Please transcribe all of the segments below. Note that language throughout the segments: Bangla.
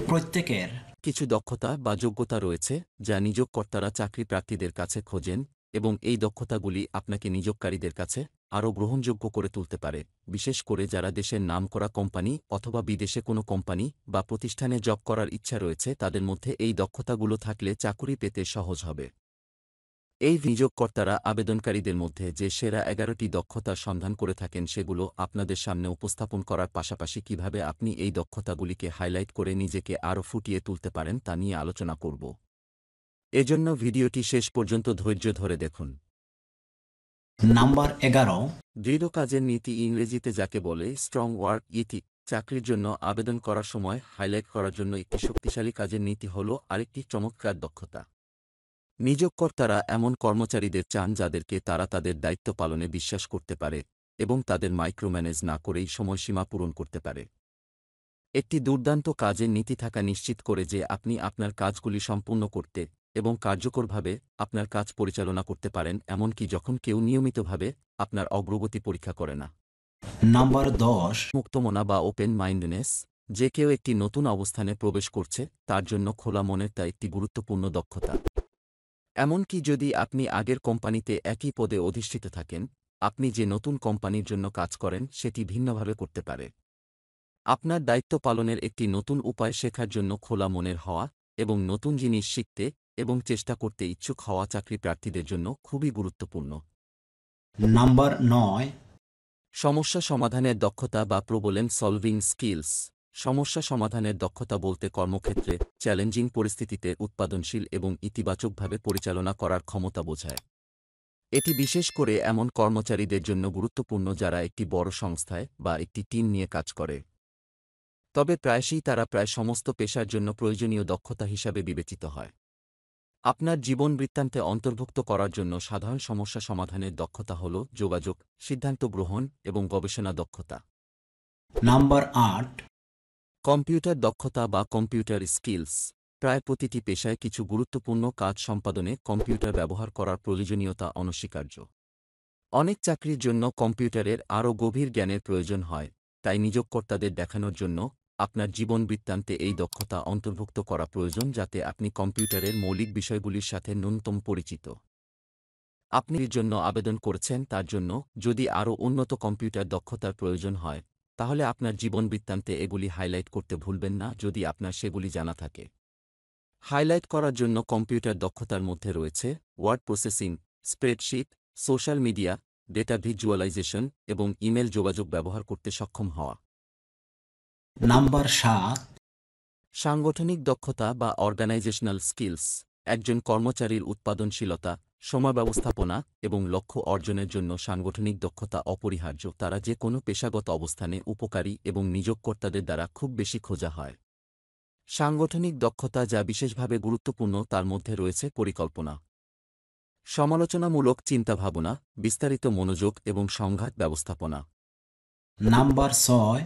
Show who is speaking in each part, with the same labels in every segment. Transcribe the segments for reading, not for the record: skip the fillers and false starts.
Speaker 1: প্রত্যেকের
Speaker 2: কিছু দক্ষতা বা যোগ্যতা রয়েছে যা নিয়োগকর্তারা চাকরি প্রার্থীদের কাছে খোঁজেন এবং এই দক্ষতাগুলি আপনাকে নিয়োগকারীদের কাছে আরও গ্রহণযোগ্য করে তুলতে পারে, বিশেষ করে যারা দেশের নামকরা কোম্পানি অথবা বিদেশে কোনো কোম্পানি বা প্রতিষ্ঠানে জব করার ইচ্ছা রয়েছে তাদের মধ্যে এই দক্ষতাগুলো থাকলে চাকুরি পেতে সহজ হবে। এই নিয়োগকর্তারা আবেদনকারীদের মধ্যে যে সেরা 11টি দক্ষতার সন্ধান করে থাকেন সেগুলো আপনাদের সামনে উপস্থাপন করার পাশাপাশি কিভাবে আপনি এই দক্ষতাগুলিকে হাইলাইট করে নিজেকে আরও ফুটিয়ে তুলতে পারেন তা নিয়ে আলোচনা করব। এজন্য ভিডিওটি শেষ পর্যন্ত ধৈর্য ধরে দেখুন।
Speaker 1: নাম্বার 11,
Speaker 2: দৃঢ় কাজের নীতি, ইংরেজিতে যাকে বলে স্ট্রং ওয়ার্ক ইথিক। চাকরির জন্য আবেদন করার সময় হাইলাইট করার জন্য একটি শক্তিশালী কাজের নীতি হল আরেকটি চমৎকার দক্ষতা। নিয়োগকর্তারা এমন কর্মচারীদের চান যাদেরকে তারা তাদের দায়িত্ব পালনে বিশ্বাস করতে পারে এবং তাদের মাইক্রোম্যানেজ না করেই সময়সীমা পূরণ করতে পারে। একটি দুর্দান্ত কাজের নীতি থাকা নিশ্চিত করে যে আপনি আপনার কাজগুলি সম্পূর্ণ করতে এবং কার্যকরভাবে আপনার কাজ পরিচালনা করতে পারেন, এমনকি যখন কেউ নিয়মিতভাবে আপনার অগ্রগতি পরীক্ষা করে না।
Speaker 1: নাম্বার 10,
Speaker 2: মুক্তমনা বা ওপেন মাইন্ডনেস। যে কেউ একটি নতুন অবস্থানে প্রবেশ করছে তার জন্য খোলা মনের তা একটি গুরুত্বপূর্ণ দক্ষতা। এমনকি যদি আপনি আগের কোম্পানিতে একই পদে অধিষ্ঠিত থাকেন, আপনি যে নতুন কোম্পানির জন্য কাজ করেন সেটি ভিন্নভাবে করতে পারে। আপনার দায়িত্ব পালনের একটি নতুন উপায় শেখার জন্য খোলা মনের হওয়া এবং নতুন জিনিস শিখতে এবং চেষ্টা করতে ইচ্ছুক হওয়া চাকরি প্রার্থীদের জন্য খুবই গুরুত্বপূর্ণ।
Speaker 1: নাম্বার 9,
Speaker 2: সমস্যা সমাধানের দক্ষতা বা প্রবলেম সলভিং স্কিলস। সমস্যা সমাধানের দক্ষতা বলতে কর্মক্ষেত্রে চ্যালেঞ্জিং পরিস্থিতিতে উৎপাদনশীল এবং ইতিবাচকভাবে পরিচালনা করার ক্ষমতা বোঝায়। এটি বিশেষ করে এমন কর্মচারীদের জন্য গুরুত্বপূর্ণ যারা একটি বড় সংস্থায় বা একটি টিম নিয়ে কাজ করে। তবে প্রায়শই তারা প্রায় সমস্ত পেশার জন্য প্রয়োজনীয় দক্ষতা হিসাবে বিবেচিত হয়। আপনার জীবন বৃত্তান্তে অন্তর্ভুক্ত করার জন্য সাধারণ সমস্যা সমাধানের দক্ষতা হল যোগাযোগ, সিদ্ধান্ত গ্রহণ এবং গবেষণা দক্ষতা।
Speaker 1: নাম্বার 8,
Speaker 2: কম্পিউটার দক্ষতা বা কম্পিউটার স্কিলস। প্রায় প্রতিটি পেশায় কিছু গুরুত্বপূর্ণ কাজ সম্পাদনে কম্পিউটার ব্যবহার করার প্রয়োজনীয়তা অনস্বীকার্য। অনেক চাকরির জন্য কম্পিউটারের আরও গভীর জ্ঞানের প্রয়োজন হয়, তাই নিয়োগকর্তাদের দেখানোর জন্য আপনার জীবন বৃত্তান্তে এই দক্ষতা অন্তর্ভুক্ত করা প্রয়োজন যাতে আপনি কম্পিউটারের মৌলিক বিষয়গুলির সাথে ন্যূনতম পরিচিত। আপনি এর জন্য আবেদন করেছেন তার জন্য যদি আরও উন্নত কম্পিউটার দক্ষতার প্রয়োজন হয়, তাহলে আপনার জীবন বৃত্তান্তে এগুলি হাইলাইট করতে ভুলবেন না যদি আপনার সেগুলি জানা থাকে। হাইলাইট করার জন্য কম্পিউটার দক্ষতার মধ্যে রয়েছে word processing, spreadsheet, social media, data visualisation এবং ইমেল যোগাযোগ ব্যবহার করতে সক্ষম হওয়া।
Speaker 1: নাম্বার 7,
Speaker 2: সাংগঠনিক দক্ষতা বা অর্গানাইজেশনাল স্কিলস। একজন কর্মচারীর উৎপাদনশীলতা, সময় ব্যবস্থাপনা এবং লক্ষ্য অর্জনের জন্য সাংগঠনিক দক্ষতা অপরিহার্য। তারা যে কোনো পেশাগত অবস্থানে উপকারী এবং নিয়োগকর্তাদের দ্বারা খুব বেশি খোঁজা হয়। সাংগঠনিক দক্ষতা যা বিশেষভাবে গুরুত্বপূর্ণ তার মধ্যে রয়েছে পরিকল্পনা, সমালোচনামূলক চিন্তাভাবনা, বিস্তারিত মনোযোগ এবং সংঘাত ব্যবস্থাপনা।
Speaker 1: নাম্বার 6,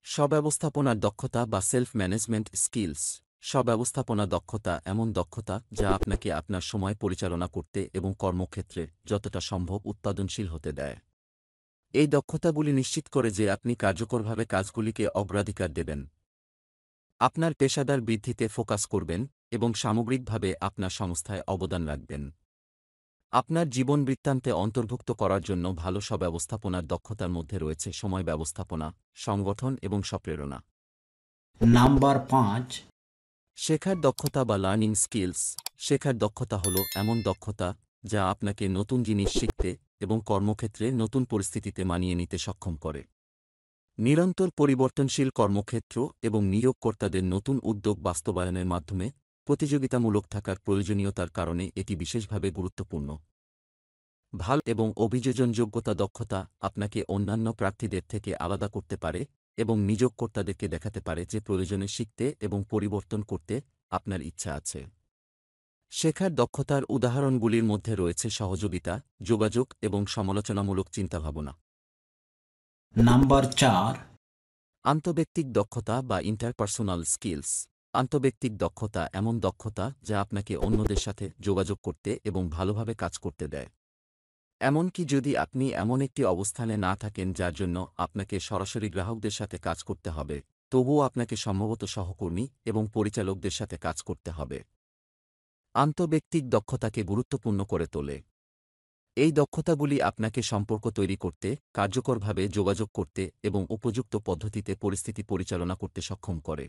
Speaker 2: স্বব্যবস্থাপনার দক্ষতা বা সেলফ ম্যানেজমেন্ট স্কিলস। স্বব্যবস্থাপনা দক্ষতা এমন দক্ষতা যা আপনাকে আপনার সময় পরিচালনা করতে এবং কর্মক্ষেত্রে যতটা সম্ভব উৎপাদনশীল হতে দেয়। এই দক্ষতাগুলি নিশ্চিত করে যে আপনি কার্যকরভাবে কাজগুলিকে অগ্রাধিকার দেবেন, আপনার পেশাদার বৃদ্ধিতে ফোকাস করবেন এবং সামগ্রিকভাবে আপনার সংস্থায় অবদান রাখবেন। আপনার জীবন বৃত্তান্তে অন্তর্ভুক্ত করার জন্য ভালো স্বব্যবস্থাপনার দক্ষতার মধ্যে রয়েছে সময় ব্যবস্থাপনা, সংগঠন এবং স্বপ্রেরণা।
Speaker 1: নাম্বার 5,
Speaker 2: শেখার দক্ষতা বা লার্নিং স্কিলস। শেখার দক্ষতা হল এমন দক্ষতা যা আপনাকে নতুন জিনিস শিখতে এবং কর্মক্ষেত্রে নতুন পরিস্থিতিতে মানিয়ে নিতে সক্ষম করে। নিরন্তর পরিবর্তনশীল কর্মক্ষেত্র এবং নিয়োগকর্তাদের নতুন উদ্যোগ বাস্তবায়নের মাধ্যমে প্রতিযোগিতামূলক থাকার প্রয়োজনীয়তার কারণে এটি বিশেষভাবে গুরুত্বপূর্ণ। ভালো এবং অভিযোজনযোগ্যতা দক্ষতা আপনাকে অন্যান্য প্রার্থীদের থেকে আলাদা করতে পারে এবং নিয়োগকর্তাদেরকে দেখাতে পারে যে প্রয়োজনে শিখতে এবং পরিবর্তন করতে আপনার ইচ্ছা আছে। শেখার দক্ষতার উদাহরণগুলির মধ্যে রয়েছে সহযোগিতা, যোগাযোগ এবং সমালোচনামূলক চিন্তাভাবনা।
Speaker 1: নাম্বার 4,
Speaker 2: আন্তঃব্যক্তিক দক্ষতা বা ইন্টারপার্সোনাল স্কিলস। আন্তঃব্যক্তিক দক্ষতা এমন দক্ষতা যা আপনাকে অন্যদের সাথে যোগাযোগ করতে এবং ভালোভাবে কাজ করতে দেয়। এমনকি যদি আপনি এমন একটি অবস্থানে না থাকেন যার জন্য আপনাকে সরাসরি গ্রাহকদের সাথে কাজ করতে হবে, তবুও আপনাকে সম্ভবত সহকর্মী এবং পরিচালকদের সাথে কাজ করতে হবে। আন্তঃব্যক্তিক দক্ষতাকে গুরুত্বপূর্ণ করে তোলে। এই দক্ষতাগুলি আপনাকে সম্পর্ক তৈরি করতে, কার্যকরভাবে যোগাযোগ করতে এবং উপযুক্ত পদ্ধতিতে পরিস্থিতি পরিচালনা করতে সক্ষম করে।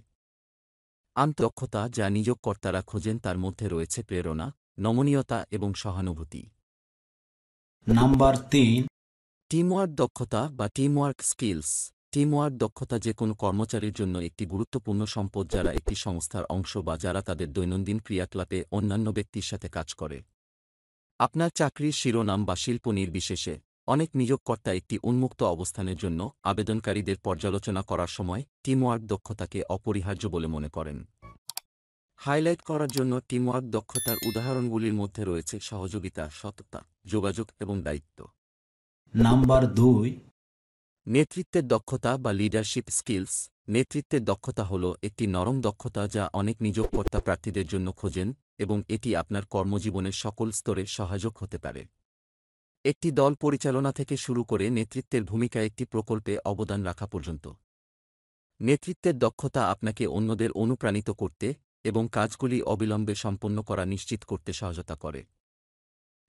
Speaker 2: আন্তঃদক্ষতা যা নিয়োগকর্তারা খোঁজেন তার মধ্যে রয়েছে প্রেরণা, নমনীয়তা এবং সহানুভূতি।
Speaker 1: নাম্বার 3,
Speaker 2: টিমওয়ার্ক দক্ষতা বা টিমওয়ার্ক স্কিলস। টিমওয়ার্ক দক্ষতা যে কোনো কর্মচারীর জন্য একটি গুরুত্বপূর্ণ সম্পদ যারা একটি সংস্থার অংশ বা যারা তাদের দৈনন্দিন ক্রিয়াকলাপে অন্যান্য ব্যক্তির সাথে কাজ করে। আপনার চাকরির শিরোনাম বা শিল্প নির্বিশেষে অনেক নিয়োগকর্তা একটি উন্মুক্ত অবস্থানের জন্য আবেদনকারীদের পর্যালোচনা করার সময় টিমওয়ার্ক দক্ষতাকে অপরিহার্য বলে মনে করেন। হাইলাইট করার জন্য টিমওয়ার্ক দক্ষতার উদাহরণগুলির মধ্যে রয়েছে সহযোগিতা, সততা, যোগাযোগ এবং দায়িত্ব।
Speaker 1: নাম্বার 2,
Speaker 2: নেতৃত্বের দক্ষতা বা লিডারশিপ স্কিলস। নেতৃত্বের দক্ষতা হল একটি নরম দক্ষতা যা অনেক নিয়োগকর্তা প্রার্থীদের জন্য খোঁজেন এবং এটি আপনার কর্মজীবনের সকল স্তরে সহায়ক হতে পারে। একটি দল পরিচালনা থেকে শুরু করে নেতৃত্বের ভূমিকায় একটি প্রকল্পে অবদান রাখা পর্যন্ত। নেতৃত্বের দক্ষতা আপনাকে অন্যদের অনুপ্রাণিত করতে এবং কাজগুলি অবিলম্বে সম্পন্ন করা নিশ্চিত করতে সহায়তা করে।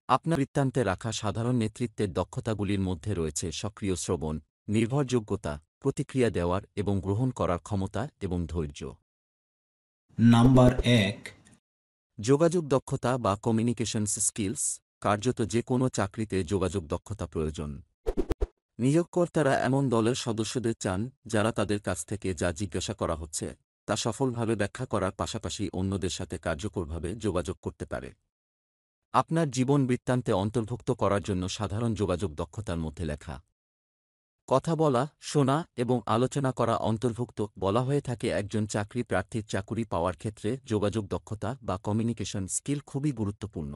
Speaker 2: আপনার বৃত্তান্তে রাখা সাধারণ নেতৃত্বের দক্ষতাগুলির মধ্যে রয়েছে সক্রিয় শ্রবণ, নির্ভরযোগ্যতা, প্রতিক্রিয়া দেওয়ার এবং গ্রহণ করার ক্ষমতা এবং ধৈর্য।
Speaker 1: নাম্বার 1,
Speaker 2: যোগাযোগ দক্ষতা বা কমিউনিকেশনস স্কিলস। কার্যত যে কোনো চাকরিতে যোগাযোগ দক্ষতা প্রয়োজন। নিয়োগকর্তারা এমন দলের সদস্যদের চান যারা তাদের কাছ থেকে যা জিজ্ঞাসা করা হচ্ছে তা সফলভাবে ব্যাখ্যা করার পাশাপাশি অন্যদের সাথে কার্যকরভাবে যোগাযোগ করতে পারে। আপনার জীবন বৃত্তান্তে অন্তর্ভুক্ত করার জন্য সাধারণ যোগাযোগ দক্ষতার মধ্যে লেখা, কথা বলা, শোনা এবং আলোচনা করা অন্তর্ভুক্ত। বলা হয়ে থাকে একজন চাকরি প্রার্থীর চাকুরি পাওয়ার ক্ষেত্রে যোগাযোগ দক্ষতা বা কমিউনিকেশন স্কিল খুবই গুরুত্বপূর্ণ।